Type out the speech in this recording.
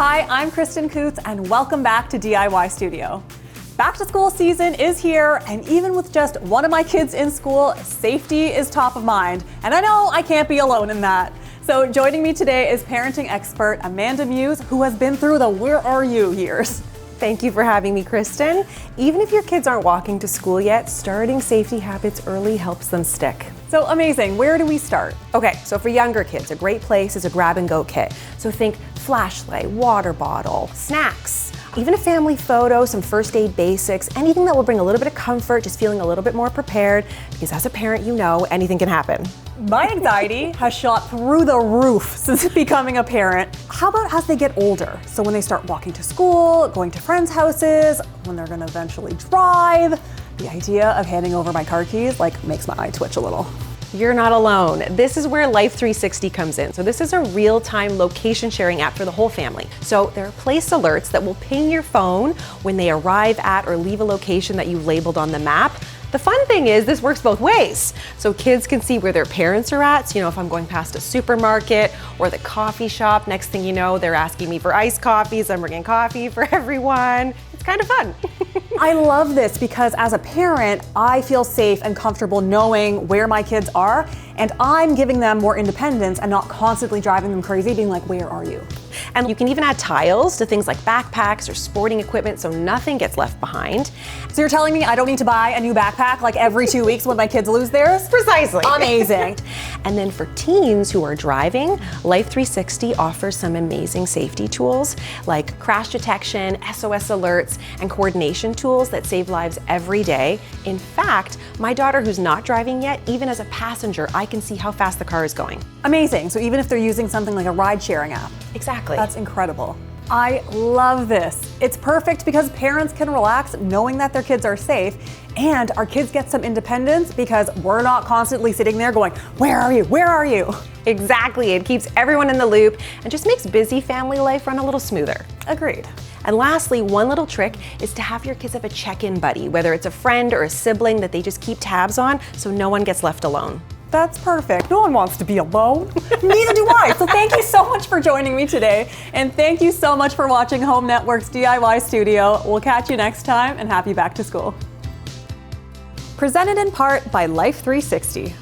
Hi, I'm Kristen Coutts, and welcome back to DIY Studio. Back to school season is here, and even with just one of my kids in school, safety is top of mind. And I know I can't be alone in that. So joining me today is parenting expert Amanda Muse, who has been through the where are you years. Thank you for having me, Kristen. Even if your kids aren't walking to school yet, starting safety habits early helps them stick. So amazing, where do we start? Okay, so for younger kids, a great place is a grab and go kit. So think flashlight, water bottle, snacks, even a family photo, some first aid basics, anything that will bring a little bit of comfort, just feeling a little bit more prepared, because as a parent, you know anything can happen. My anxiety has shot through the roof since becoming a parent. How about as they get older? So when they start walking to school, going to friends' houses, when they're gonna eventually drive, the idea of handing over my car keys makes my eye twitch a little. You're not alone. This is where Life360 comes in. So this is a real-time location sharing app for the whole family. So there are place alerts that will ping your phone when they arrive at or leave a location that you've labeled on the map. The fun thing is this works both ways. So kids can see where their parents are at. So, if I'm going past a supermarket or the coffee shop, next thing you know, they're asking me for iced coffees. I'm bringing coffee for everyone. It's kind of fun. I love this because as a parent, I feel safe and comfortable knowing where my kids are, and I'm giving them more independence and not constantly driving them crazy, being like, where are you? And you can even add tiles to things like backpacks or sporting equipment so nothing gets left behind. So you're telling me I don't need to buy a new backpack every 2 weeks when my kids lose theirs? Precisely. Amazing. And then for teens who are driving, Life360 offers some amazing safety tools like crash detection, SOS alerts, and coordination tools that save lives every day. In fact, my daughter who's not driving yet, even as a passenger, I can see how fast the car is going. Amazing. So even if they're using something like a ride-sharing app. Exactly. That's incredible. I love this. It's perfect because parents can relax knowing that their kids are safe, and our kids get some independence because we're not constantly sitting there going, where are you? Where are you? Exactly. It keeps everyone in the loop and just makes busy family life run a little smoother. Agreed. And lastly, one little trick is to have your kids have a check-in buddy, whether it's a friend or a sibling that they just keep tabs on so no one gets left alone. That's perfect. No one wants to be alone. Neither do I. So thank you so much for joining me today. And thank you so much for watching Home Network's DIY Studio. We'll catch you next time, and happy back to school. Presented in part by Life360.